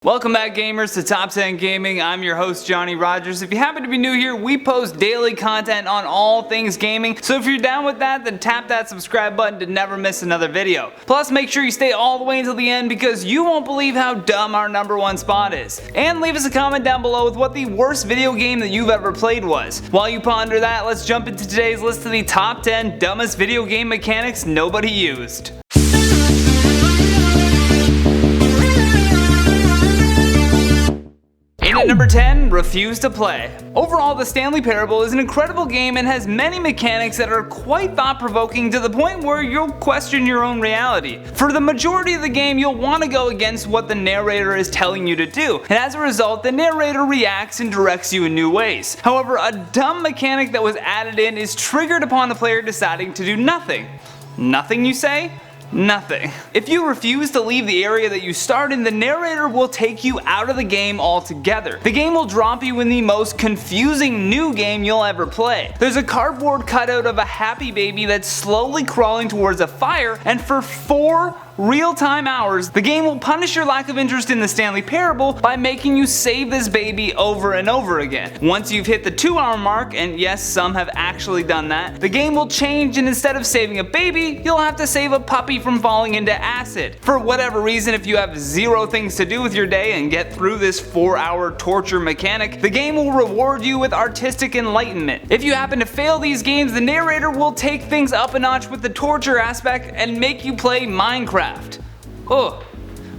Welcome back, gamers, to Top 10 Gaming. I'm your host, Johnny Rogers. If you happen to be new here, we post daily content on all things gaming, so if you're down with that, then tap that subscribe button to never miss another video. Plus, make sure you stay all the way until the end because you won't believe how dumb our #1 spot is. And leave us a comment down below with what the worst video game that you've ever played was. While you ponder that, let's jump into today's list of the top 10 dumbest video game mechanics nobody used. At number 10, Refuse to Play. Overall, the Stanley Parable is an incredible game and has many mechanics that are quite thought-provoking to the point where you'll question your own reality. For the majority of the game, you'll want to go against what the narrator is telling you to do, and as a result, the narrator reacts and directs you in new ways. However, a dumb mechanic that was added in is triggered upon the player deciding to do nothing. Nothing, you say? Nothing. If you refuse to leave the area that you start in, the narrator will take you out of the game altogether. The game will drop you in the most confusing new game you'll ever play. There's a cardboard cutout of a happy baby that's slowly crawling towards a fire, and for 4 real-time hours, the game will punish your lack of interest in the Stanley Parable by making you save this baby over and over again. Once you've hit the 2-hour mark, and yes, some have actually done that, the game will change, and instead of saving a baby, you'll have to save a puppy from falling into acid. For whatever reason, if you have 0 things to do with your day and get through this 4-hour torture mechanic, the game will reward you with artistic enlightenment. If you happen to fail these games, the narrator will take things up a notch with the torture aspect and make you play Minecraft. Ugh,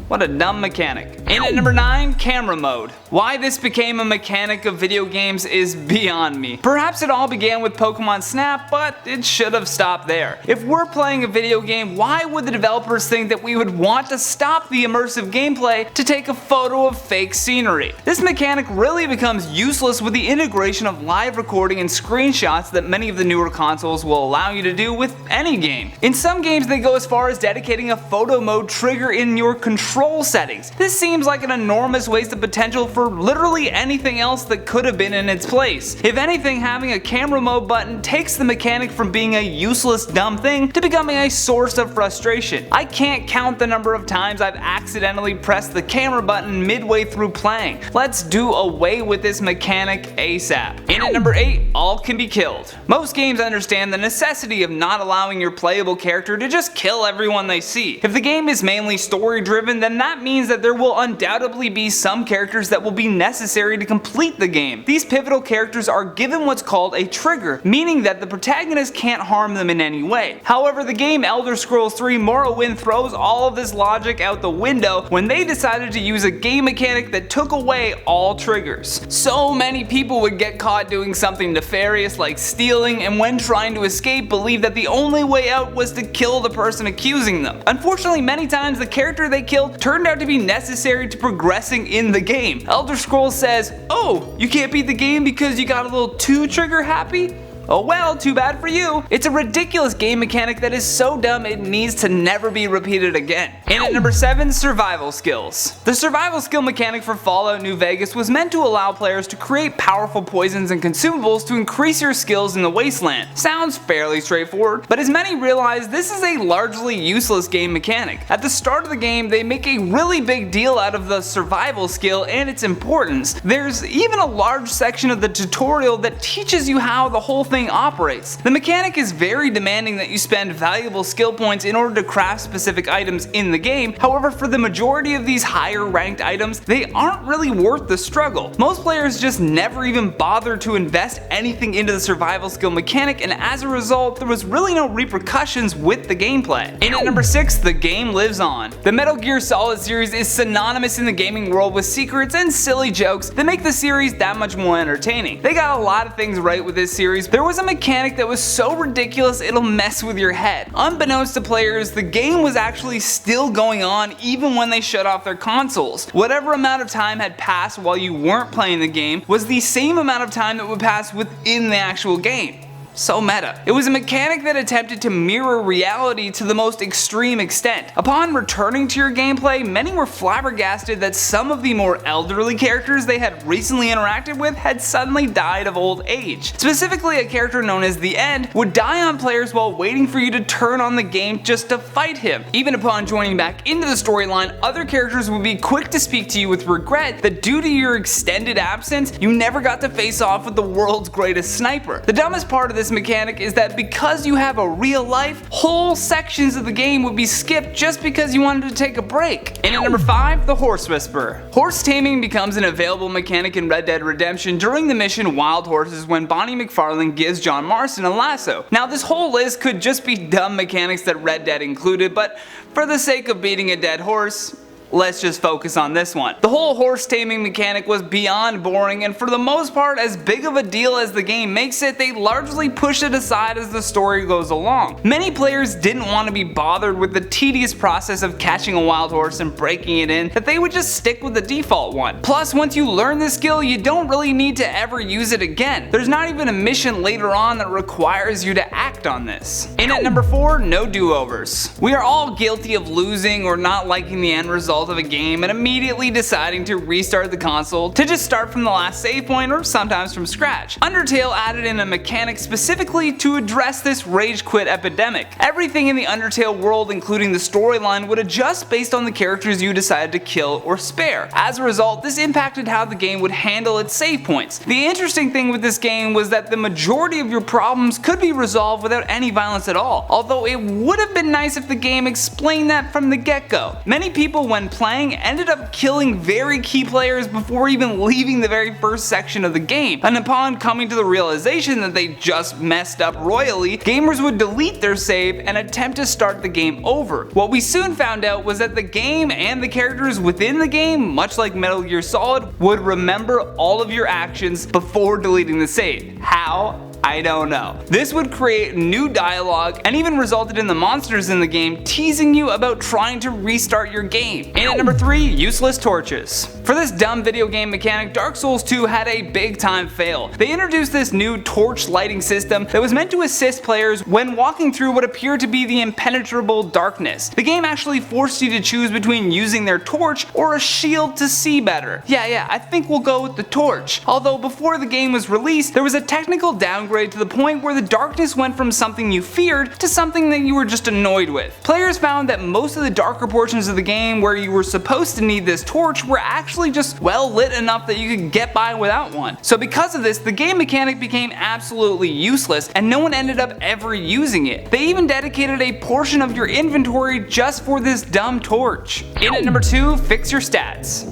what a dumb mechanic. In at number 9, Camera Mode. Why this became a mechanic of video games is beyond me. Perhaps it all began with Pokemon Snap, but it should have stopped there. If we're playing a video game, why would the developers think that we would want to stop the immersive gameplay to take a photo of fake scenery? This mechanic really becomes useless with the integration of live recording and screenshots that many of the newer consoles will allow you to do with any game. In some games, they go as far as dedicating a photo mode trigger in your control settings. This seems like an enormous waste of potential for literally anything else that could have been in its place. If anything, having a camera mode button takes the mechanic from being a useless dumb thing to becoming a source of frustration. I can't count the number of times I've accidentally pressed the camera button midway through playing. Let's do away with this mechanic ASAP. In at number 8, All Can Be Killed. Most games understand the necessity of not allowing your playable character to just kill everyone they see. If the game is mainly story driven, then that means that there will undoubtedly be some characters that will be necessary to complete the game. These pivotal characters are given what's called a trigger, meaning that the protagonist can't harm them in any way. However, the game Elder Scrolls 3 Morrowind throws all of this logic out the window when they decided to use a game mechanic that took away all triggers. So many people would get caught doing something nefarious like stealing, and when trying to escape, believe that the only way out was to kill the person accusing them. Unfortunately, many times the character they killed turned out to be necessary to progressing in the game. Elder Scrolls says, "Oh, you can't beat the game because you got a little too trigger happy? Oh well, too bad for you." It's a ridiculous game mechanic that is so dumb it needs to never be repeated again. In at number 7, Survival Skills. The survival skill mechanic for Fallout New Vegas was meant to allow players to create powerful poisons and consumables to increase your skills in the wasteland. Sounds fairly straightforward, but as many realize, this is a largely useless game mechanic. At the start of the game, they make a really big deal out of the survival skill and its importance. There's even a large section of the tutorial that teaches you how the whole thing operates. The mechanic is very demanding that you spend valuable skill points in order to craft specific items in the game. However, for the majority of these higher ranked items, they aren't really worth the struggle. Most players just never even bother to invest anything into the survival skill mechanic, and as a result, there was really no repercussions with the gameplay. In at number 6, The Game Lives On. The Metal Gear Solid series is synonymous in the gaming world with secrets and silly jokes that make the series that much more entertaining. They got a lot of things right with this series. There was a mechanic that was so ridiculous it'll mess with your head. Unbeknownst to players, the game was actually still going on even when they shut off their consoles. Whatever amount of time had passed while you weren't playing the game was the same amount of time that would pass within the actual game. So meta. It was a mechanic that attempted to mirror reality to the most extreme extent. Upon returning to your gameplay, many were flabbergasted that some of the more elderly characters they had recently interacted with had suddenly died of old age. Specifically, a character known as the End would die on players while waiting for you to turn on the game just to fight him. Even upon joining back into the storyline, other characters would be quick to speak to you with regret that due to your extended absence, you never got to face off with the world's greatest sniper. The dumbest part of this mechanic is that because you have a real life, whole sections of the game would be skipped just because you wanted to take a break. And at number 5, the Horse Whisperer. Horse taming becomes an available mechanic in Red Dead Redemption during the mission Wild Horses when Bonnie McFarlane gives John Marston a lasso. Now this whole list could just be dumb mechanics that Red Dead included, but for the sake of beating a dead horse, let's just focus on this one. The whole horse taming mechanic was beyond boring, and for the most part as big of a deal as the game makes it, they largely push it aside as the story goes along. Many players didn't want to be bothered with the tedious process of catching a wild horse and breaking it in, that they would just stick with the default one. Plus, once you learn this skill, you don't really need to ever use it again. There's not even a mission later on that requires you to act on this. And at number 4, no do-overs. We are all guilty of losing or not liking the end result of a game and immediately deciding to restart the console to just start from the last save point or sometimes from scratch. Undertale added in a mechanic specifically to address this rage quit epidemic. Everything in the Undertale world, including the storyline, would adjust based on the characters you decided to kill or spare. As a result, this impacted how the game would handle its save points. The interesting thing with this game was that the majority of your problems could be resolved without any violence at all, although it would have been nice if the game explained that from the get-go. Many people, when playing, ended up killing very key players before even leaving the very first section of the game, and upon coming to the realization that they just messed up royally, gamers would delete their save and attempt to start the game over. What we soon found out was that the game and the characters within the game, much like Metal Gear Solid, would remember all of your actions before deleting the save. How? I don't know. This would create new dialogue and even resulted in the monsters in the game teasing you about trying to restart your game. And at number 3, useless torches. For this dumb video game mechanic, Dark Souls 2 had a big time fail. They introduced this new torch lighting system that was meant to assist players when walking through what appeared to be the impenetrable darkness. The game actually forced you to choose between using their torch or a shield to see better. Yeah, I think we'll go with the torch. Although before the game was released, there was a technical downgrade to the point where the darkness went from something you feared to something that you were just annoyed with. Players found that most of the darker portions of the game where you were supposed to need this torch were actually just well lit enough that you could get by without one. So because of this, the game mechanic became absolutely useless and no one ended up ever using it. They even dedicated a portion of your inventory just for this dumb torch. In at number 2, fix your stats.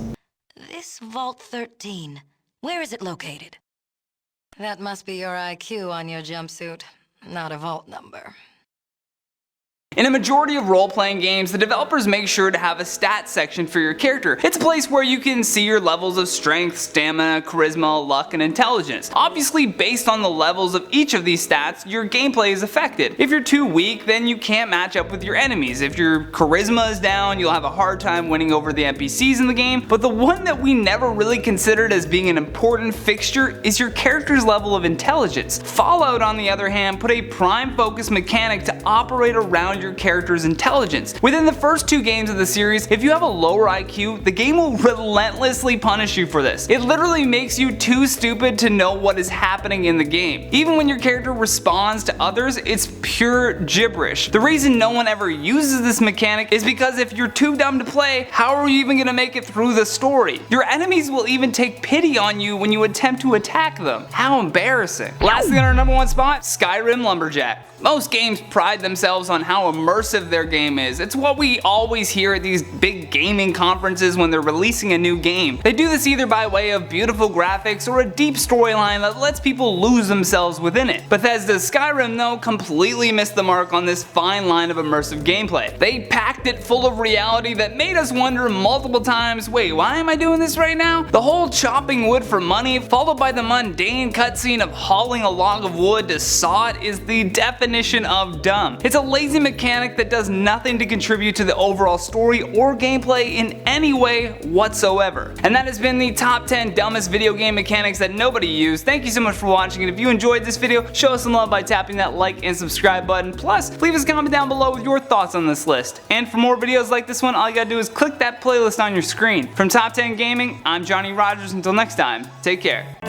This Vault 13, where is it located? That must be your IQ on your jumpsuit, not a vault number. In a majority of role-playing games, the developers make sure to have a stats section for your character. It's a place where you can see your levels of strength, stamina, charisma, luck, and intelligence. Obviously, based on the levels of each of these stats, your gameplay is affected. If you're too weak, then you can't match up with your enemies. If your charisma is down, you'll have a hard time winning over the NPCs in the game. But the one that we never really considered as being an important fixture is your character's level of intelligence. Fallout, on the other hand, put a prime focus mechanic to operate around your character's intelligence. Within the first 2 games of the series, if you have a lower IQ, the game will relentlessly punish you for this. It literally makes you too stupid to know what is happening in the game. Even when your character responds to others, it's pure gibberish. The reason no one ever uses this mechanic is because if you're too dumb to play, how are you even gonna make it through the story? Your enemies will even take pity on you when you attempt to attack them. How embarrassing. Lastly, on our number 1 spot, Skyrim Lumberjack. Most games pride themselves on how immersive their game is. It's what we always hear at these big gaming conferences when they're releasing a new game. They do this either by way of beautiful graphics or a deep storyline that lets people lose themselves within it. Bethesda's Skyrim, though, completely missed the mark on this fine line of immersive gameplay. They packed it full of reality that made us wonder multiple times, wait, why am I doing this right now? The whole chopping wood for money, followed by the mundane cutscene of hauling a log of wood to saw it, is the definition of dumb. It's a lazy mechanic mechanic that does nothing to contribute to the overall story or gameplay in any way whatsoever. And that has been the top 10 dumbest video game mechanics that nobody used. Thank you so much for watching, and if you enjoyed this video, show us some love by tapping that like and subscribe button. Plus, leave us a comment down below with your thoughts on this list. And for more videos like this one, all you gotta do is click that playlist on your screen. From Top 10 Gaming, I'm Johnny Rogers. Until next time, take care.